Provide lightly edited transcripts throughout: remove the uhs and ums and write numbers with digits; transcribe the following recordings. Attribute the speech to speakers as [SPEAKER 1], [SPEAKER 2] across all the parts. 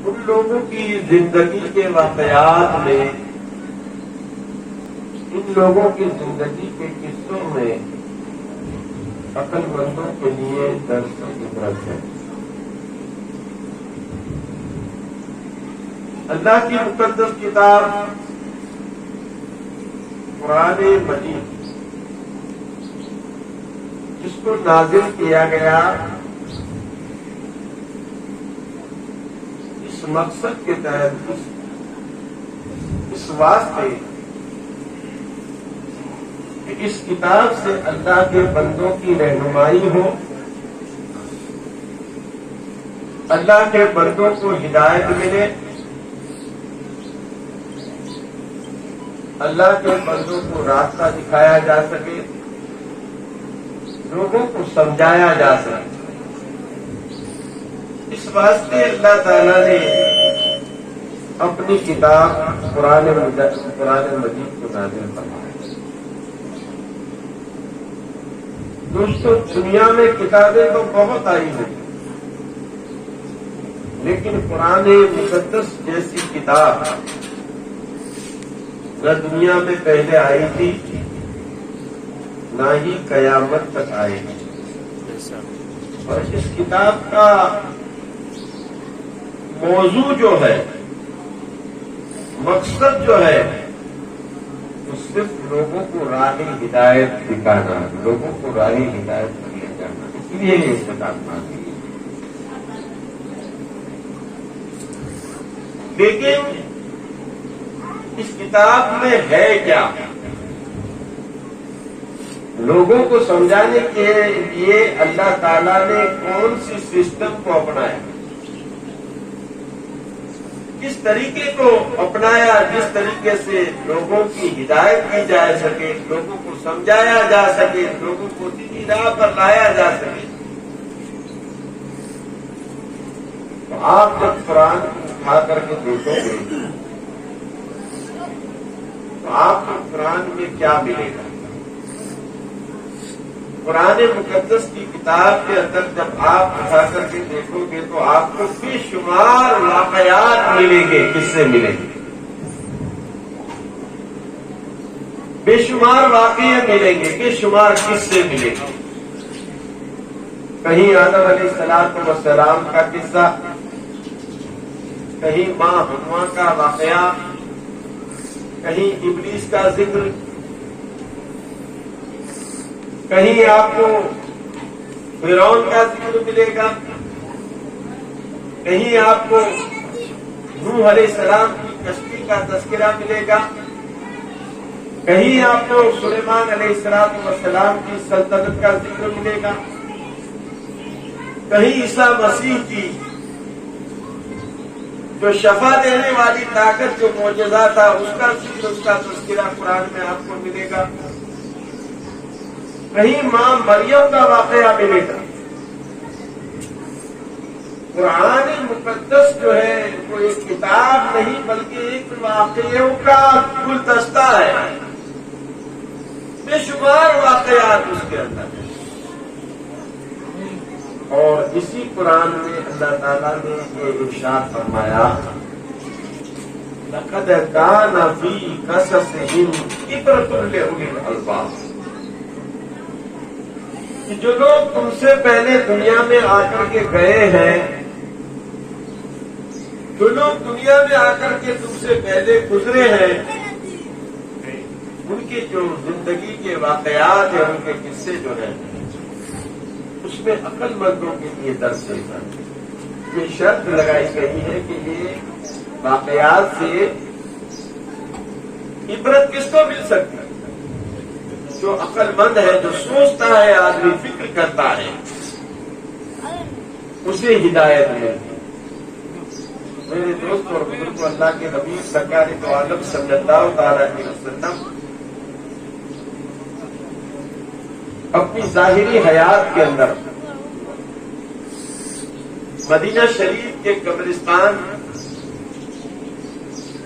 [SPEAKER 1] ان لوگوں کی زندگی کے واقعات میں، ان لوگوں کی زندگی کے قصوں میں عقل مندوں کے لیے درس و عبرت ہے۔ اللہ کی مقدس کتاب قرآن مجید، جس کو نازل کیا گیا اس مقصد کے تحت، اس واسطے کہ اس کتاب سے اللہ کے بندوں کی رہنمائی ہو، اللہ کے بندوں کو ہدایت ملے، اللہ کے بندوں کو راستہ دکھایا جا سکے، لوگوں کو سمجھایا جا سکے۔ اس واسطے اللہ تعالیٰ نے اپنی کتاب قرآن مجید کو نازل فرمایا۔ دوستو، دنیا میں کتابیں تو بہت آئی ہیں، لیکن قرآن مقدس جیسی کتاب نہ دنیا میں پہلے آئی تھی، نہ ہی قیامت تک آئے گی۔ اور اس کتاب کا موضوع جو ہے، مقصد جو ہے، وہ صرف لوگوں کو راہ ہدایت دکھانا، لوگوں کو راہ ہدایت دیا جانا، اس لیے یہ کتاب نازل ہوئی۔ لیکن اس کتاب میں ہے کیا؟ لوگوں کو سمجھانے کے لیے اللہ تعالیٰ نے کون سی سسٹم کو اپنایا، کس طریقے کو اپنایا جس طریقے سے لوگوں کی ہدایت کی جا سکے، لوگوں کو سمجھایا جا سکے، لوگوں کو دینی راہ پر لایا جا سکے۔ تو آپ جب قرآن اٹھا کر کے دیکھو گے تو آپ کو قرآن میں کیا ملے گا؟ قرآن مقدس کی کتاب کے اندر جب آپ اٹھا کر کے دیکھو گے تو آپ کو بے شمار واقعات ملیں گے، کس سے ملیں گے؟ بے شمار واقعے ملیں گے، بے شمار کس سے ملیں گے؟ کہیں آدم علیہ السلام کا قصہ، کہیں ماں حوا کا واقعہ، کہیں ابلیس کا ذکر، کہیں آپ کو فرعون کا ذکر ملے گا، کہیں آپ کو نوح علیہ السلام کی کشتی کا تذکرہ ملے گا، کہیں آپ کو سلیمان علیہ السلام کی سلطنت کا ذکر ملے گا، کہیں عیسیٰ مسیح کی جو شفا دینے والی طاقت، جو معجزہ تھا، اس کا ذکر، اس کا تذکرہ قرآن میں آپ کو ملے گا، کہیں ماں مریم کا واقعہ ملے گا۔ قرآن مقدس جو ہے وہ ایک کتاب نہیں بلکہ ایک واقعوں کا گلدستہ ہے، بے شمار واقعات اس کے اندر ہیں۔ اور اسی قرآن میں اللہ تعالیٰ نے یہ ارشاد فرمایا، لَقَدْ كَانَ فِي قَصَصِهِمْ عِبْرَةٌ لِأُولِي الْأَلْبَابِ، کہ جو لوگ تم سے پہلے دنیا میں آ کر کے گئے ہیں، جو لوگ دنیا میں آ کر کے تم سے پہلے گزرے ہیں، ان کی جو زندگی کے واقعات ہیں، ان کے قصے جو ہیں، اس میں عقل مندوں کے لیے درس دیتا ہے۔ یہ شرط لگائی گئی ہے کہ یہ واقعات سے عبرت کس کو مل سکتی ہے؟ جو عقل مند ہے، جو سوچتا ہے، آدمی فکر کرتا ہے، اسے ہدایت ملتی ہے۔ میرے دوست اور بزرگوں، اللہ کے حبیب سرکار دو عالم صلی اللہ تعالی علیہ وسلم اپنی ظاہری حیات کے اندر مدینہ شریف کے قبرستان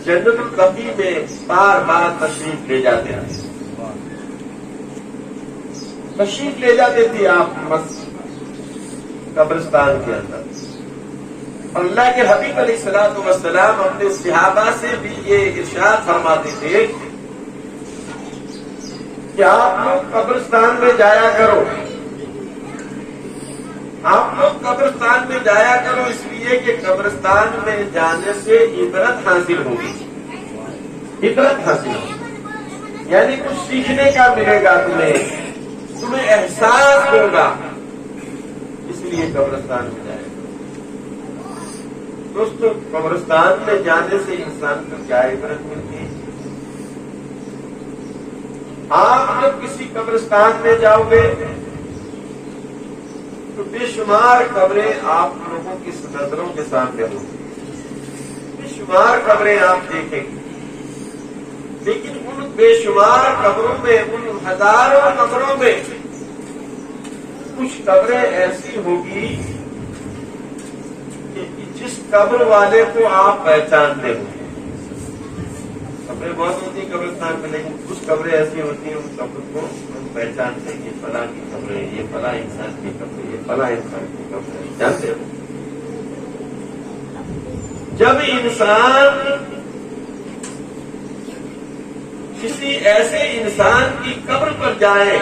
[SPEAKER 1] جنت البقیع میں بار بار تشریف لے جاتے ہیں، تشریف لے جاتے تھے آپ قبرستان کے اندر، اللہ کے حبیب علیہ الصلوۃ والسلام اپنے صحابہ سے بھی یہ ارشاد فرماتے تھے کہ آپ لوگ قبرستان میں جایا کرو، آپ لوگ قبرستان میں جایا کرو اس لیے کہ قبرستان میں جانے سے عبرت حاصل ہوگی، عبرت حاصل ہوگی، یعنی کچھ سیکھنے کا ملے گا، تمہیں احساس ہوگا، اس لیے قبرستان میں جائے گا۔ دوستو، قبرستان میں جانے سے انسان کو کیا عبرت ملتی ہے؟ آپ جب کسی قبرستان میں جاؤ گے تو بے شمار قبریں آپ لوگوں کی نظروں کے سامنے ہوں گی، بے شمار قبریں آپ دیکھیں گے، لیکن ان بے شمار قبروں میں، ان ہزاروں قبروں میں کچھ قبریں ایسی ہوگی کہ جس قبر والے کو آپ پہچانتے ہو۔ قبریں بہت ہوتی ہیں قبرستان میں، لیکن کچھ قبریں ایسی ہوتی ہیں ان قبر کو ہم پہچانتے ہیں، یہ فلاں کی قبر ہے، یہ فلاں انسان کی قبر ہے، یہ فلاں انسان کی قبر ہے، جانتے ہو۔ جب انسان کسی ایسے انسان کی قبر پر جائے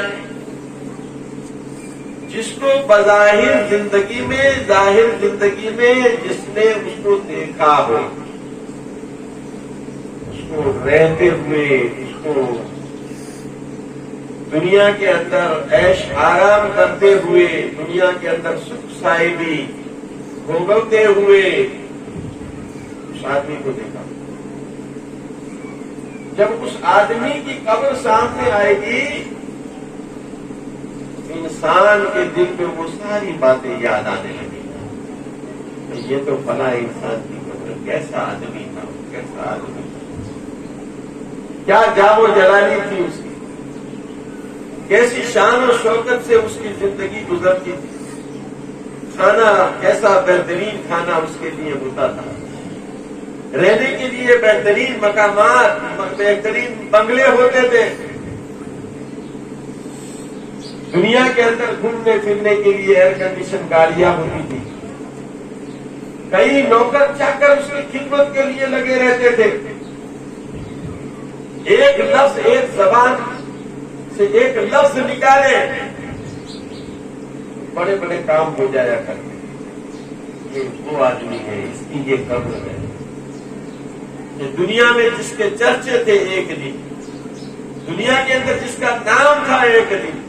[SPEAKER 1] جس کو بظاہر زندگی میں، ظاہر زندگی میں جس نے اس کو دیکھا ہو، اس کو رہتے ہوئے، اس کو دنیا کے اندر عیش آرام کرتے ہوئے، دنیا کے اندر سکھ صاحبی بھوگتے ہوئے اس آدمی کو دیکھا، جب اس آدمی کی قبر سامنے آئے گی انسان کے دل میں وہ ساری باتیں یاد آنے لگیں گی، یہ تو فلاں انسان کی قبر، کیسا آدمی تھا، کیسا آدمی تھا، کیا جاب و جلالی تھی اس کی، کیسی شان و شوکت سے اس کی زندگی گزرتی تھی، کھانا کیسا بہترین کھانا اس کے لیے ہوتا تھا، رہنے کے لیے بہترین مقامات، بہترین بنگلے ہوتے تھے، دنیا کے اندر گھومنے پھرنے کے لیے ایئر کنڈیشن گاڑیاں ہوتی تھی، کئی نوکر چاکر اس کی خدمت کے لیے لگے رہتے تھے، ایک لفظ، ایک زبان سے ایک لفظ نکالے بڑے بڑے کام ہو جایا کرتے۔ یہ وہ آدمی ہے، اس کی یہ قبر ہے، یہ دنیا میں جس کے چرچے تھے ایک دن، دنیا کے اندر جس کا نام تھا ایک دن،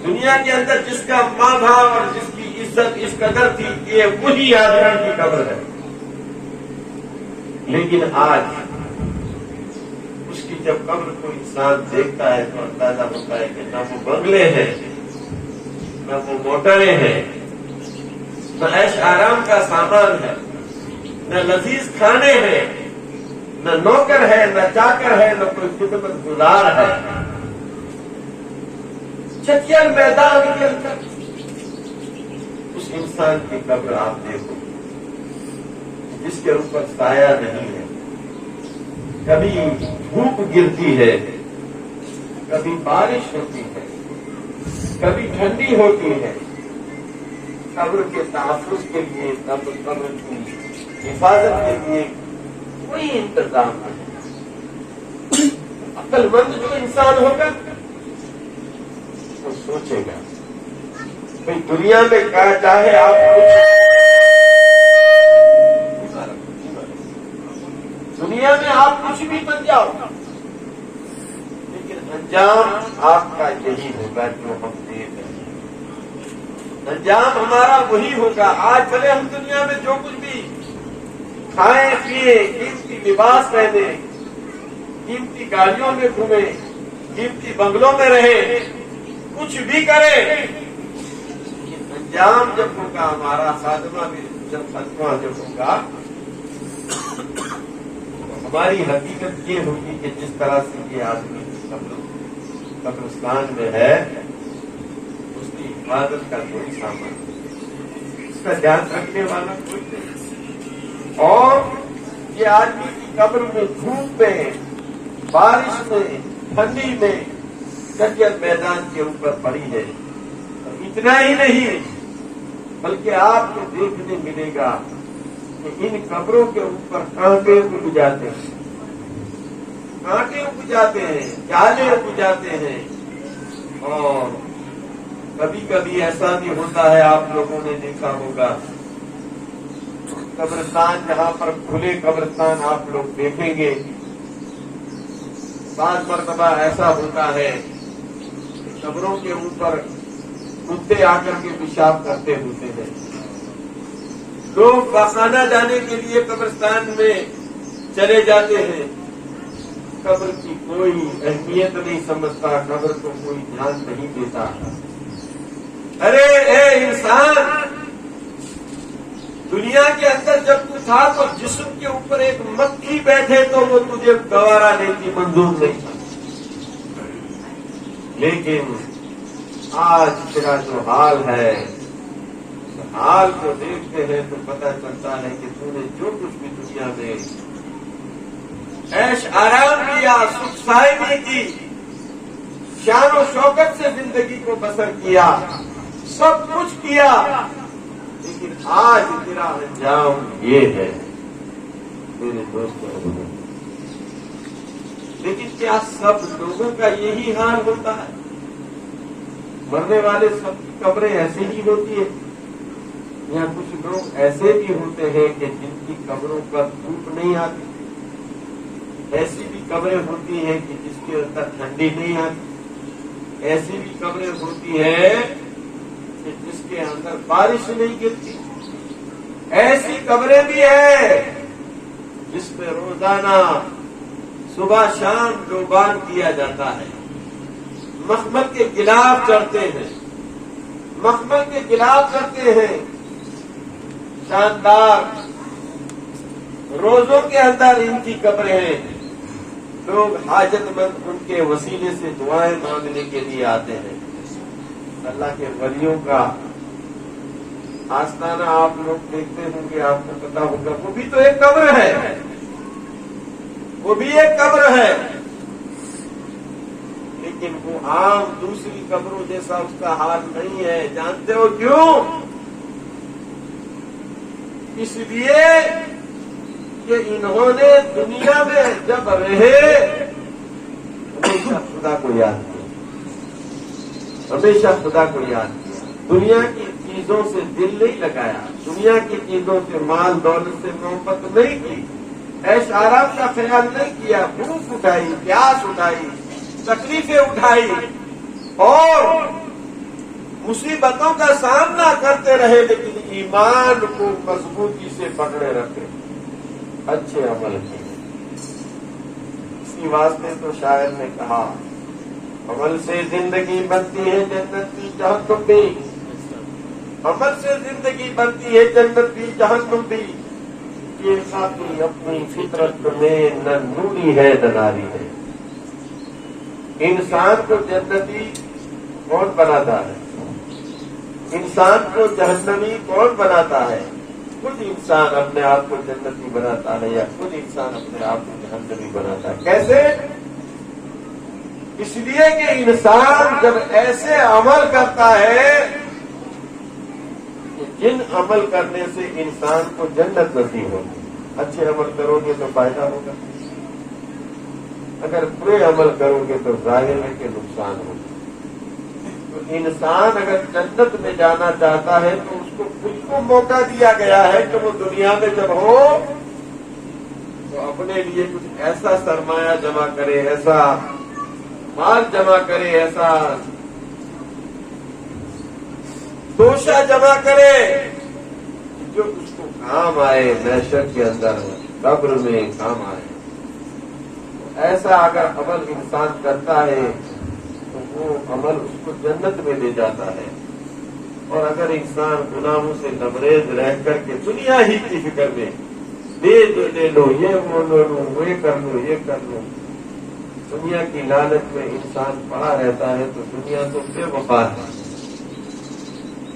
[SPEAKER 1] دنیا کے اندر جس کا ماں تھا اور جس کی عزت اس قدر تھی، یہ وہی آدمی کی قبر ہے۔ لیکن آج اس کی جب قبر کو انسان دیکھتا ہے تو اندازہ ہوتا ہے کہ نہ وہ بنگلے ہیں، نہ وہ موٹریں ہیں، نہ عیش آرام کا سامان ہے، نہ لذیذ کھانے ہیں، نہ نوکر ہے، نہ چاکر ہے، نہ کوئی خدمت گزار ہے۔ چکیل میدان کے اندر اس انسان کی قبر آپ دیکھو جس کے اوپر سایہ نہیں ہے، کبھی دھوپ گرتی ہے، کبھی بارش ہوتی ہے، کبھی ٹھنڈی ہوتی ہے، قبر کے تحفظ کے لیے، قبر کی حفاظت کے لیے کوئی انتظام نہیں۔ عقل مند جو انسان ہوگا وہ سوچے گا بھائی دنیا میں کیا چاہے آپ دنیا میں آپ کچھ بھی بن جاؤ، لیکن انجام آپ کا یہی ہوگا جو ہم دیکھ رہے ہیں، انجام ہمارا وہی ہوگا۔ آج چلے ہم دنیا میں جو کچھ بھی کھائیں پیئیں، قیمتی لباس پہنے، قیمتی گاڑیوں میں گھومیں، قیمتی بنگلوں میں رہیں، کچھ بھی کرے، انجام جب ہوگا ہمارا، خاتمہ بھی جب ہوگا، ہماری حقیقت یہ ہوگی کہ جس طرح سے یہ آدمی قبرستان میں ہے اس کی حفاظت کا کوئی سامان نہیں، اس کا دھیان رکھنے والا کوئی نہیں، اور یہ آدمی کی قبر میں دھوپ میں، بارش میں، ٹھنڈی میں کچل میدان کے اوپر پڑی ہے۔ اتنا ہی نہیں بلکہ آپ کو دیکھنے ملے گا کہ ان قبروں کے اوپر کانٹے اگ جاتے ہیں، کانٹے اگ جاتے ہیں، جالے اگ جاتے ہیں. اور کبھی کبھی ایسا بھی ہوتا ہے، آپ لوگوں نے دیکھا ہوگا، قبرستان جہاں پر کھلے قبرستان آپ لوگ دیکھیں گے، بعض مرتبہ ایسا ہوتا ہے کہ قبروں کے اوپر کتے آ کر کے پیشاب کرتے ہوتے ہیں. لوگ پاخانہ جانے کے لیے قبرستان میں چلے جاتے ہیں، قبر کی کوئی اہمیت نہیں سمجھتا، قبر کو کوئی دھیان نہیں دیتا. ارے اے انسان، دنیا کے اندر جب تو تھا تو جسم کے اوپر ایک مکھی بیٹھے تو وہ تجھے گوارا نہیں تھی، منظور نہیں تھا. لیکن آج تیرا جو حال ہے، حال کو دیکھتے ہیں تو پتہ چلتا ہے کہ تو نے جو کچھ بھی دنیا میں عیش آرام کیا، سکھ صاحبی کی، شان و شوکت سے زندگی کو بسر کیا، سب کچھ کیا، لیکن آج تیرا انجام یہ ہے میرے دوستوں. لیکن کیا سب لوگوں کا یہی حال ہوتا ہے؟ مرنے والے سب کی قبریں ایسے ہی ہوتی ہیں، یا کچھ لوگ ایسے بھی ہوتے ہیں کہ جن کی قبروں پر دھوپ نہیں آتی؟ ایسی بھی قبریں ہوتی ہیں کہ جس کے اندر ٹھنڈی نہیں آتی، ایسی بھی قبریں ہوتی ہیں کہ جس کے اندر بارش نہیں گرتی، ایسی قبریں بھی ہیں جس میں روزانہ صبح شام ڈوبان کیا جاتا ہے، مخمل کے گلاف چڑھتے ہیں، مخمل کے گلاف چڑھتے ہیں. شاندار روزوں کے اندر ان کی قبریں ہیں. لوگ حاجت مند ان کے وسیلے سے دعائیں مانگنے کے لیے آتے ہیں. اللہ کے ولیوں کا آستانہ آپ لوگ دیکھتے ہوں گے، آپ کو پتا ہوگا، وہ بھی تو ایک قبر ہے، وہ بھی ایک قبر ہے. لیکن وہ عام دوسری قبروں جیسا اس کا حال نہیں ہے. جانتے ہو کیوں؟ اس لیے کہ انہوں نے دنیا میں جب رہے ہمیشہ خدا کو یاد کیا، ہمیشہ خدا کو یاد کیا. دنیا کی چیزوں سے دل نہیں لگایا، دنیا کی چیزوں سے مال دولت سے محبت نہیں کی، عیش آرام کا خیال نہیں کیا. بھوک اٹھائی، پیاس اٹھائی، تکلیفیں اٹھائی اور مصیبتوں کا سامنا کرتے رہے، لیکن ایمان کو مضبوطی سے پکڑے رکھے، اچھے عمل کیے. اسی واسطے تو شاعر نے کہا، عمل سے زندگی بنتی ہے جنت کی جہنم بھی، عمل سے زندگی بنتی ہے جنت کی جہنم بھی. یہ ساتھی اپنی فطرت میں نہ نوری ہے نہ ناری ہے. انسان کو جنتی کون بناتا ہے؟ انسان کو جہنمی کون بناتا ہے؟ خود انسان اپنے آپ کو جنتی بناتا ہے یا خود انسان اپنے آپ کو جہنمی بناتا ہے؟ کیسے؟ اس لیے کہ انسان جب ایسے عمل کرتا ہے کہ جن عمل کرنے سے انسان کو جنت نصیب ہوگی. اچھے عمل کرو گے تو فائدہ ہوگا، اگر برے عمل کرو گے تو ظاہر ہے کہ نقصان ہوگا. تو انسان اگر جنت میں جانا چاہتا ہے تو اس کو خود کو موقع دیا گیا ہے کہ وہ دنیا میں جب ہو تو اپنے لیے کچھ ایسا سرمایہ جمع کرے، ایسا مال جمع کرے، ایسا توشہ جمع کرے جو اس کو کام آئے، محشر کے اندر قبر میں کام آئے. ایسا اگر عمل انسان کرتا ہے تو وہ عمل اس کو جنت میں لے جاتا ہے. اور اگر انسان گناہوں سے لبریز رہ کر کے دنیا ہی کی فکر میں لے لو، یہ وہ لو، یہ کر لو، یہ کر لو، دنیا کی لالچ میں انسان پڑا رہتا ہے تو دنیا تو بے وفا ہے.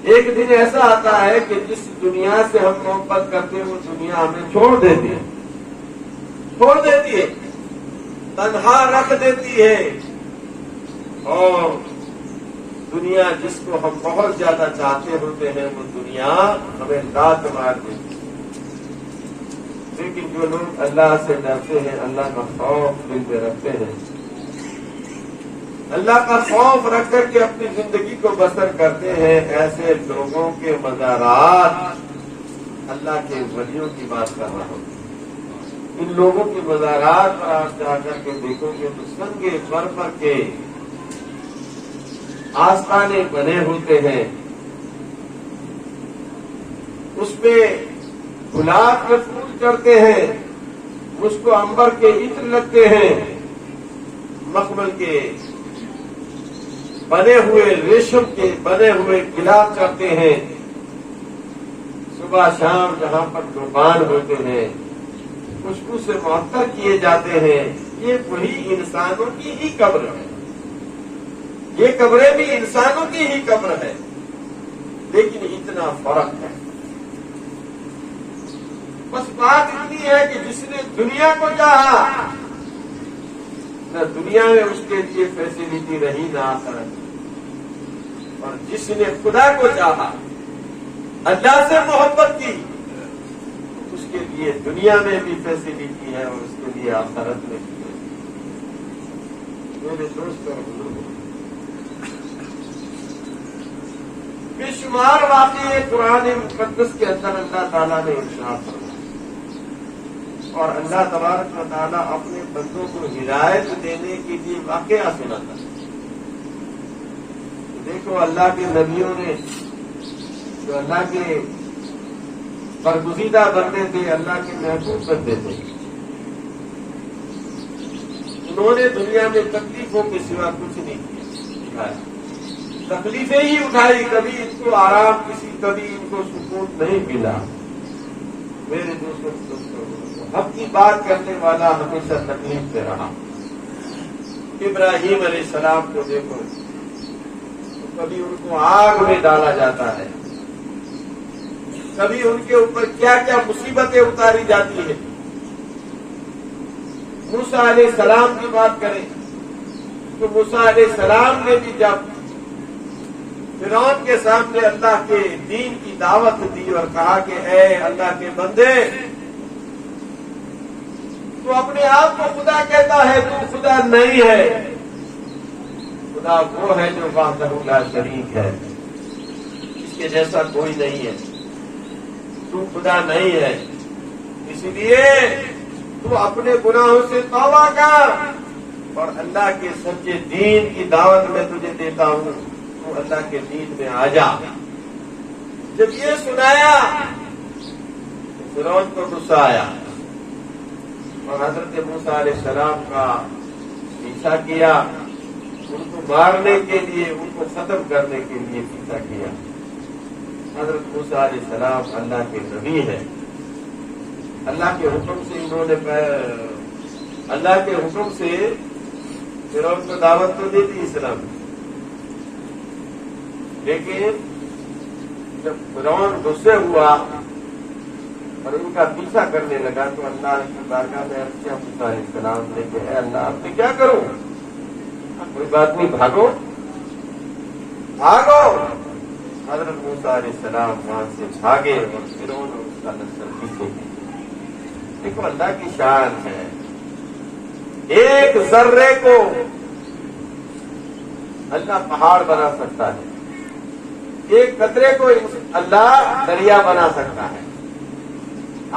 [SPEAKER 1] ایک دن ایسا آتا ہے کہ جس دنیا سے ہم محبت کرتے ہیں وہ دنیا ہمیں چھوڑ دیتی ہے، چھوڑ دیتی ہے، تنہا رکھ دیتی ہے. اور دنیا جس کو ہم بہت زیادہ چاہتے ہوتے ہیں وہ دنیا ہمیں لات مار دیتی ہے. لیکن جو لوگ اللہ سے ڈرتے ہیں، اللہ کا خوف دل میں رکھتے ہیں، اللہ کا خوف رکھ کر کے اپنی زندگی کو بسر کرتے ہیں، ایسے لوگوں کے مزارات، اللہ کے ولیوں کی بات کر رہا ہوں، ان لوگوں کی مزارات پر آپ جا کر کے دیکھو گے تو سنگے برف کے آستانے بنے ہوتے ہیں، اس پہ گلاب کے پھول چڑھتے ہیں، اس کو عنبر کے عطر لگتے ہیں، مخمل کے بنے ہوئے، ریشم کے بنے ہوئے گلاب چڑھتے ہیں، صبح شام جہاں پر قربان ہوتے ہیں، خوشبو سے معطر کیے جاتے ہیں۔ یہ وہی انسانوں کی ہی قبر ہے، یہ قبریں بھی انسانوں کی ہی قبر ہے، لیکن اتنا فرق ہے۔ بس بات اتنی ہے کہ جس نے دنیا کو چاہا، نہ دنیا میں اس کے لیے فیسلٹی رہی نہ آخرت، اور جس نے خدا کو چاہا، اللہ سے محبت کی، اس کے لیے دنیا میں بھی فیسلٹی ہے اور اس کے لیے آخرت میں بھی ہے۔ میرے دوست اور بزرگوں، بے شمار واقعے قرآن مقدس کے اندر اللہ تعالیٰ نے ارشاد فرمایا، اور اللہ تبارک و تعالیٰ اپنے بندوں کو ہدایت دینے کے لیے واقعہ سناتا ہے۔ دیکھو اللہ کے نبیوں نے، جو اللہ کے برگزیدہ بندے تھے، اللہ کے محبوب بندے تھے، انہوں نے دنیا میں تکلیفوں کے سوا کچھ نہیں کیا، تکلیفیں ہی اٹھائی، کبھی ان کو آرام کبھی ان کو سکون نہیں ملا۔ میرے دوستوں، حق کی بات کرنے والا ہمیشہ تکلیف سے رہا۔ ابراہیم علیہ السلام کو دیکھو، کبھی ان کو آگ میں ڈالا جاتا ہے، کبھی ان کے اوپر کیا کیا مصیبتیں اتاری جاتی ہیں۔ موسیٰ علیہ السلام کی بات کریں تو موسیٰ علیہ السلام نے بھی جب فرعون کے سامنے اللہ کے دین کی دعوت دی اور کہا کہ اے اللہ کے بندے، تو اپنے آپ کو خدا کہتا ہے، تو خدا نہیں ہے، خدا وہ ہے جو وحدہ لا شریک ہے، اس کے جیسا کوئی نہیں ہے، تو خدا نہیں ہے، اس لیے تو اپنے گناہوں سے توبہ کر اور اللہ کے سچے دین کی دعوت میں تجھے دیتا ہوں، تو اللہ کے دین میں آ جا۔ جب یہ سنایا تو فرعون کو غصہ آیا اور حضرت موسیٰ علیہ السلام کا پیچھا کیا، ان کو مارنے کے لیے، ان کو ختم کرنے کے لیے پیچھا کیا۔ حضرت موسیٰ علیہ السلام اللہ کے نبی ہیں، اللہ کے حکم سے انہوں نے اللہ کے حکم سے فرعون کو دعوت تو دی تھی اسلام، لیکن جب فرعون غصے ہوا اور ان کا پیچھا کرنے لگا تو اللہ کی بارگاہ میں عرض کیا موسیٰ علیہ السلام نے کہ اے اللہ، اب میں کیا کروں؟ کوئی بات نہیں، بھاگو بھاگو۔ حضرت موسیٰ علیہ السلام وہاں سے بھاگے اور فرعون اور اس کا لشکر پیچھے گئے۔ دیکھو اللہ کی شان ہے، ایک ذرے کو اللہ پہاڑ بنا سکتا ہے، ایک قطرے کو اللہ دریا بنا سکتا ہے۔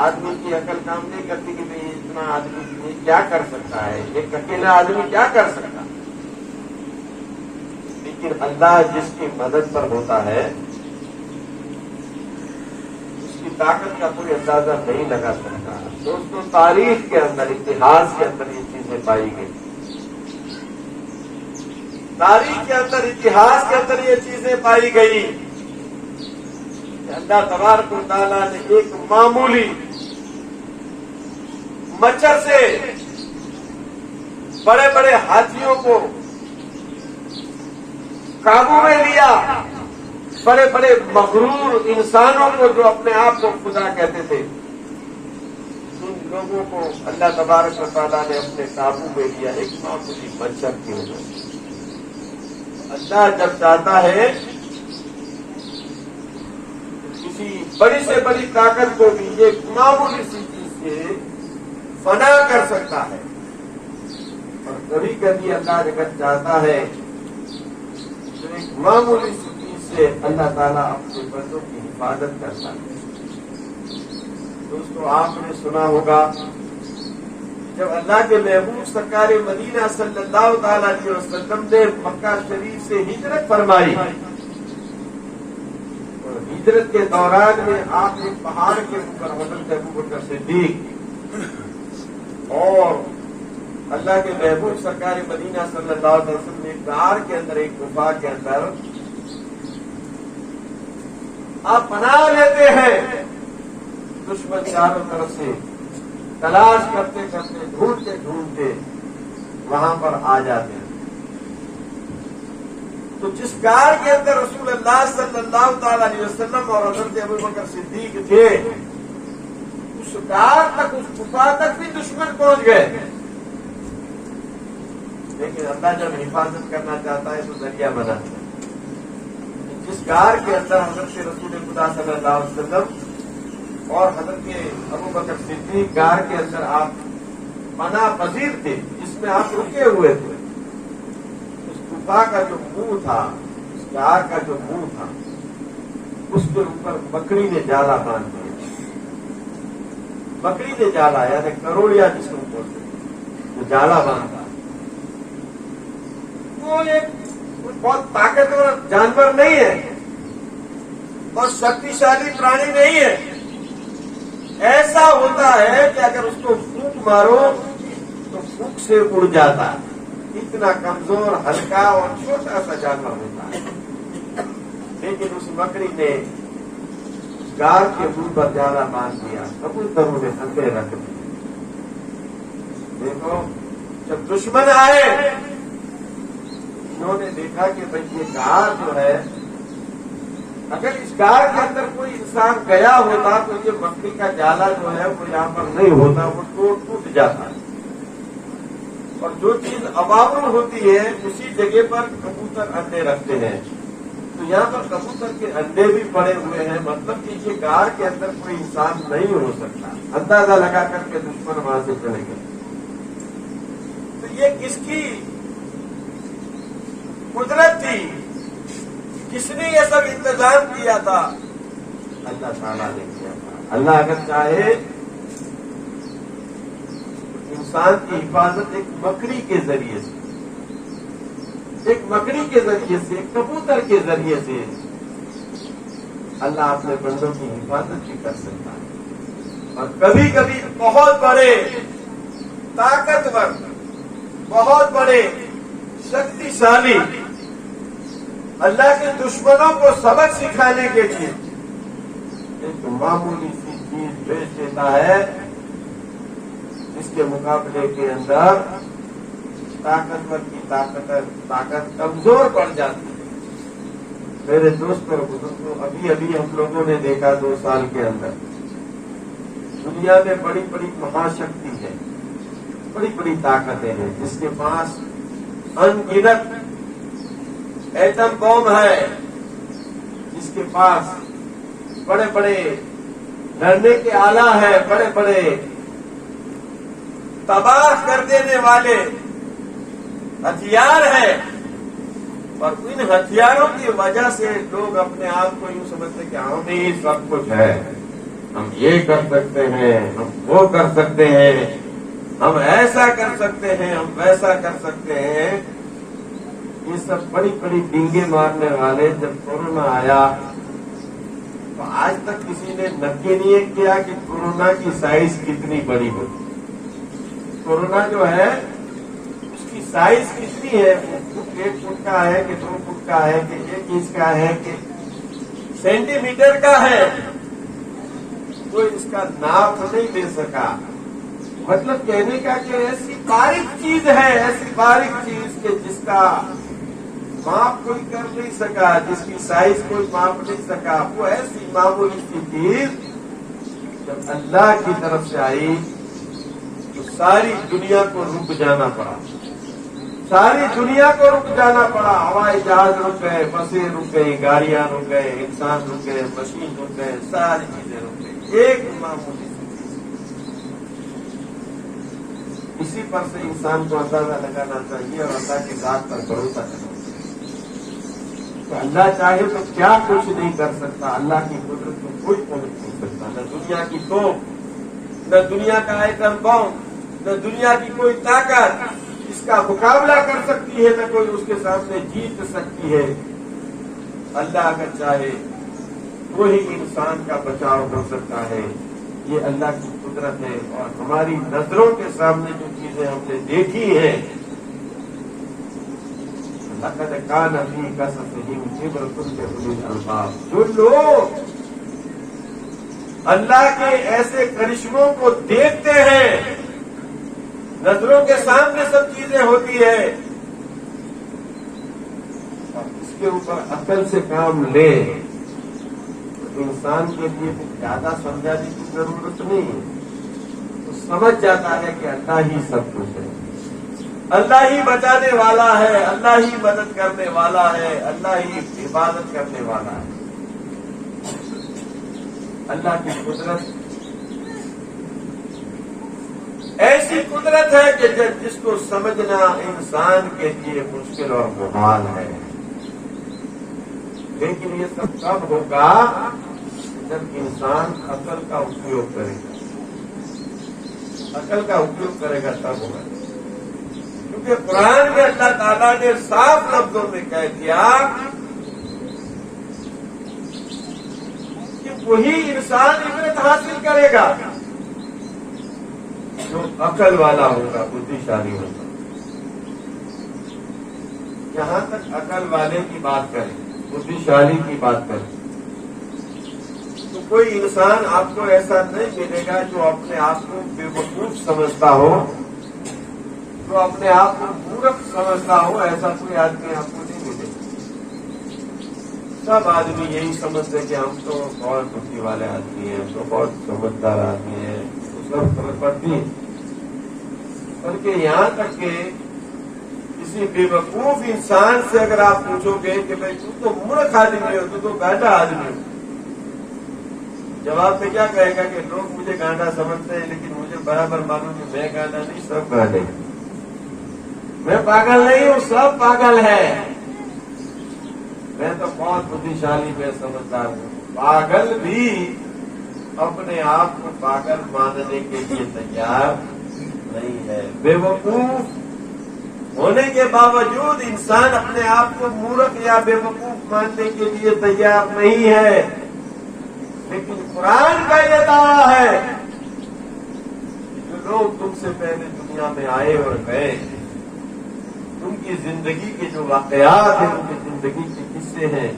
[SPEAKER 1] آدمی کی عقل کام نہیں کرتی کہ بھئی اتنا آدمی کیا کر سکتا ہے، ایک اکیلا آدمی کیا کر سکتا ہے، لیکن اللہ جس کی مدد پر ہوتا ہے اس کی طاقت کا کوئی اندازہ نہیں لگا سکتا۔ دوستوں، تاریخ کے اندر، اتہاس کے اندر یہ چیزیں پائی گئی، تاریخ کے اندر، اتہاس کے اندر یہ چیزیں پائی گئی کہ اللہ تبارک و تعالیٰ نے ایک معمولی مچھر سے بڑے بڑے ہاتھیوں کو قابو میں لیا، بڑے بڑے مغرور انسانوں کو جو اپنے آپ کو خدا کہتے تھے، ان لوگوں کو اللہ تبارک و تعالیٰ نے اپنے قابو میں لیا ایک معمولی مچھر کی وجہ سے۔ اللہ جب چاہتا ہے کسی بڑی سے بڑی طاقت کو بھی ایک معمولی سی چیز اسے فنا کر سکتا ہے، اور کبھی کبھی اللہ اگر چاہتا ہے تو ایک معمولی سی چیز سے اللہ تعالیٰ اپنے بندوں کی حفاظت کرتا ہے۔ دوستو، آپ نے سنا ہوگا جب اللہ کے محبوب سرکار مدینہ صلی اللہ تعالی علیہ وسلم نے مکہ شریف سے ہجرت فرمائی، اور ہجرت کے دوران میں آپ ایک پہاڑ کے اوپر حضرت ابوبکر صدیق اور اللہ کے محبوب سرکار مدینہ صلی اللہ علیہ وسلم نے غار کے اندر، ایک غفا کے اندر آپ پناہ لیتے ہیں۔ دشمن چاروں طرف سے تلاش کرتے کرتے، ڈھونڈتے ڈھونڈتے وہاں پر آ جاتے ہیں۔ تو جس غار کے اندر رسول اللہ صلی اللہ تعالی علیہ وسلم اور حضرت ابوبکر صدیق تھے، اس غار تک، اس غفا تک بھی دشمن پہنچ گئے، لیکن اللہ جب حفاظت کرنا چاہتا ہے تو ذریعہ بناتا ہے۔ جس غار کے اندر حضرت رسول خدا صلی اللہ علیہ وسلم اور حضرت ابوبکر صدیق غار کے اندر آپ پناہ پذیر تھے، جس میں آپ رکے ہوئے تھے، اس غفا کا جو منہ تھا، اس غار کا جو منہ تھا، اس کے اوپر مکڑی نے جالا باندھ دیا۔ مکڑی نے جالا، یعنی کروڑیا جس کو بولتے ہیں، وہ جالا باندھا۔ وہ ایک بہت طاقتور جانور نہیں ہے، بہت شکتیشالی پرانی نہیں ہے، ایسا ہوتا ہے کہ اگر اس کو پھونک مارو تو پھونک سے اڑ جاتا ہے، اتنا کمزور، ہلکا اور چھوٹا سا جانور ہوتا ہے۔ لیکن اس مکڑی نے غار کے منہ پر جالا باندھ دیا، کبوتروں نے انڈے رکھ دیے۔ دیکھو، جب دشمن آئے، انہوں نے دیکھا کہ بھائی یہ غار جو ہے، اگر اس غار کے اندر کوئی انسان گیا ہوتا تو یہ مکڑی کا جالا جو ہے وہ یہاں پر نہیں ہوتا، وہ ٹوٹ جاتا۔ اور جو چیز ابابل ہوتی ہے اسی جگہ پر کبوتر انڈے رکھتے ہیں، تو یہاں پر کبوتر کے انڈے بھی پڑے ہوئے ہیں، مطلب کہ یہ غار کے اندر کوئی انسان نہیں ہو سکتا۔ اندازہ لگا کر کے دشمن وہاں سے چلے گئے۔ تو یہ کس کی قدرت تھی؟ کس نے یہ سب انتظام کیا تھا؟ اللہ تعالیٰ نے کیا تھا۔ اللہ اگر چاہے انسان کی حفاظت ایک مکڑی کے ذریعے سے، ایک مکڑی کے ذریعے سے، ایک کبوتر کے ذریعے سے اللہ اپنے بندوں کی حفاظت بھی کر سکتا ہے۔ اور کبھی کبھی بہت بڑے طاقتور، بہت بڑے شکتیشالی اللہ کے دشمنوں کو سبق سکھانے کے لیے ایک معمولی سی چیز بھیج دیتا ہے، جس کے مقابلے کے اندر طاقتور کی طاقت کمزور پڑ جاتی ہے۔ میرے دوست اور بزرگوں، ابھی ہم لوگوں نے دیکھا 2 سال کے اندر دنیا میں بڑی بڑی مہاشکتی ہے، بڑی بڑی طاقتیں ہیں، جس کے پاس ان گنت ایٹم بم ہے، جس کے پاس بڑے بڑے لڑنے کے آلہ ہیں، بڑے بڑے تباہ کر دینے والے ہتھیار ہیں، اور ان ہتھیاروں کی وجہ سے لوگ اپنے آپ کو یوں سمجھتے کہ ہم ہی سب کچھ ہے، ہم یہ کر سکتے ہیں، ہم وہ کر سکتے ہیں، ہم ایسا کر سکتے ہیں، ہم ویسا کر سکتے ہیں۔ یہ سب بڑی بڑی ڈینگے مارنے والے، جب کورونا آیا تو آج تک کسی نے نقی نہیں کیا کہ کورونا کی سائز کتنی بڑی ہوتی۔ کورونا جو ہے اس کی سائز کتنی ہے؟ 1 فٹ کا ہے کہ 2 فٹ کا ہے کہ 1 انچ کا ہے کہ سینٹی میٹر کا ہے؟ کوئی اس کا ناپ نہیں دے سکا۔ مطلب کہنے کا کہ ایسی باریک چیز ہے، ایسی باریک چیز کہ جس کا ماپ کوئی کر نہیں سکا، جس کی سائز کوئی ماپ نہیں سکا، وہ ایسی معمولی سی چیز جب اللہ کی طرف سے آئی تو ساری دنیا کو رک جانا پڑا، ساری دنیا کو رک جانا پڑا۔ ہوائی جہاز رک گئے، بسیں رک گئی، گاڑیاں رک گئے، انسان رک گئے، مشین رک گئے، ساری چیزیں رک گئی، ایک معمولی سی چیز۔ اسی پر سے انسان کو اندازہ لگانا چاہیے اور اللہ کی ذات پر بھروسہ کرنا چاہیے کہ اللہ چاہے تو کیا کچھ نہیں کر سکتا، اللہ کی قدرت کو کوئی پہنچ نہیں سکتا، نہ دنیا کی توپ، نہ دنیا کا ایٹم بم، نہ دنیا کی کوئی طاقت اس کا مقابلہ کر سکتی ہے، نہ کوئی اس کے سامنے جیت سکتی ہے۔ اللہ اگر چاہے وہی انسان کا بچاؤ ہو سکتا ہے، یہ اللہ کی قدرت ہے۔ اور ہماری نظروں کے سامنے جو چیزیں ہم نے دیکھی ہیں، لقد کان فی قصصہم عبرۃ لأولی الالباب، جو لوگ اللہ کے ایسے کرشموں کو دیکھتے ہیں، نظروں کے سامنے سب چیزیں ہوتی ہے، اور اس کے اوپر عقل سے کام لے، انسان کے لیے زیادہ سمجھانے کی ضرورت نہیں ہے، وہ سمجھ جاتا ہے کہ اللہ ہی سب کچھ ہے، اللہ ہی بچانے والا ہے، اللہ ہی مدد کرنے والا ہے، اللہ ہی عبادت کرنے والا ہے۔ اللہ کی قدرت ایسی قدرت ہے کہ جس کو سمجھنا انسان کے لیے مشکل اور محال ہے، لیکن یہ سب کب ہوگا جب انسان عقل کا اپیوگ کرے گا، عقل کا اپیوگ کرے گا تب ہوگا۔ کیونکہ قرآن میں اللہ تعالیٰ نے صاف لفظوں میں کہہ دیا کہ وہی انسان عبرت حاصل کرے گا جو عقل والا ہوگا، بدھیشالی ہوگا۔ جہاں تک عقل والے کی بات کریں، بدھیشالی کی بات کریں، تو کوئی انسان آپ کو ایسا نہیں ملے گا جو اپنے آپ کو بے وقوف سمجھتا ہو، جو اپنے آپ کو مورخ سمجھتا ہو، ایسا کوئی آدمی آپ کو نہیں ملے گا۔ سب آدمی یہی سمجھتے کہ ہم تو بہت بھٹی والے آدمی ہیں، ہم تو بہت سمجھدار آدمی ہیں، سب خبر پڑتی ہے۔ بلکہ یہاں تک کہ کسی بے وقوف انسان سے اگر آپ پوچھو گے کہ بھائی تو مورخ آدمی ہو، تو گانڈا آدمی ہو، جواب میں کیا کہے گا کہ لوگ مجھے گانڈا سمجھتے ہیں، لیکن مجھے برابر معلوم ہے میں گانڈا نہیں، سب گانڈے ہیں، میں پاگل نہیں ہوں، سب پاگل ہے، میں تو بہت بدھیشالی میں سمجھدار ہوں۔ پاگل بھی اپنے آپ کو پاگل ماننے کے لیے تیار نہیں ہے، بے وقوف ہونے کے باوجود انسان اپنے آپ کو مورخ یا بے وقوف ماننے کے لیے تیار نہیں ہے۔ لیکن قرآن کا یہ دعویٰ ہے جو لوگ تم سے پہلے دنیا میں آئے اور گئے، ان کی زندگی کے جو واقعات ہیں، ان کی زندگی کے قصے ہیں،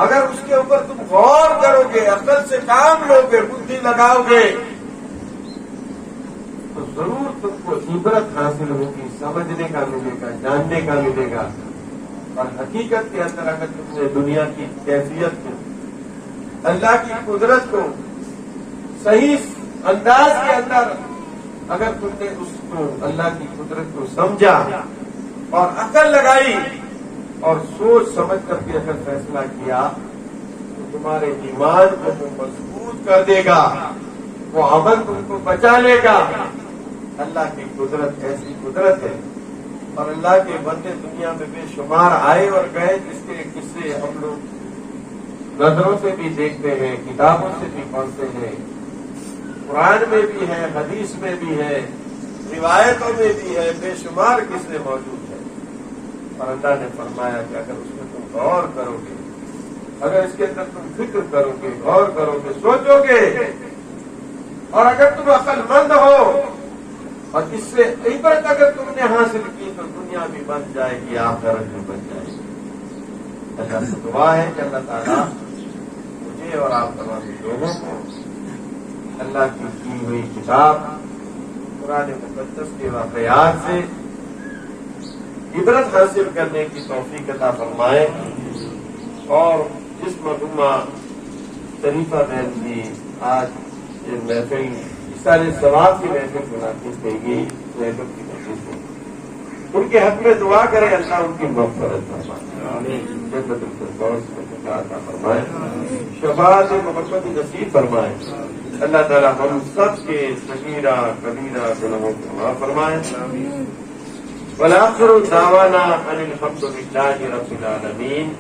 [SPEAKER 1] اگر اس کے اوپر تم غور کرو گے، عقل سے کام لو گے، بدھی لگاؤ گے، تو ضرور تم کو عبرت حاصل ہوگی، سمجھنے کا ملے گا، جاننے کا ملے گا۔ اور حقیقت کے اندر اگر تم نے دنیا کی کیفیت کو، اللہ کی قدرت کو صحیح انداز کے اندر اگر تم نے اس کو، اللہ کی قدرت کو سمجھا اور عقل لگائی اور سوچ سمجھ کر کے اگر فیصلہ کیا، تو تمہارے ایمان کو وہ مضبوط کر دے گا، وہ عمل تم کو بچا لے گا۔ اللہ کی قدرت ایسی قدرت ہے، اور اللہ کے بندے دنیا میں بے شمار آئے اور گئے، جس کے قصے ہم لوگ نظروں سے بھی دیکھتے ہیں، کتابوں سے بھی پڑھتے ہیں، قرآن میں بھی ہے، حدیث میں بھی ہے، روایتوں میں بھی ہے، بے شمار قصے موجود ہیں۔ اور اللہ نے فرمایا کہ اگر اس میں تم غور کرو گے، اگر اس کے اندر تم فکر کرو گے، غور کرو گے، سوچو گے، اور اگر تم عقل مند ہو اور اس سے عبرت اگر تم نے حاصل کی، تو دنیا بھی بن جائے گی، آخرت بھی بن جائے گی۔ اللہ سے دعا ہے کہ اللہ تعالیٰ مجھے اور آپ تمام لوگوں کو اللہ کی ہوئی کتاب قرآن مقدس کے واقعات سے عبرت حاصل کرنے کی توفیق عطا فرمائے، اور جس مرحومہ شریفہ بہن کی آج یہ محفل سارے ثواب کی محفل منعقد ہوئے گی، محفل کی محفل ہوگی، ان کے حق میں دعا کریں، اللہ ان کی مغفرت فرمائے، جنت الفردوس میں عطا فرمائے، شفاعت محمد نصیب فرمائے۔ اللہ تعالی ہم سب کے صغیرہ کبیرہ گناہوں کو معاف فرمائے. والآخر دعوانا ان الحمد للہ رب العالمین.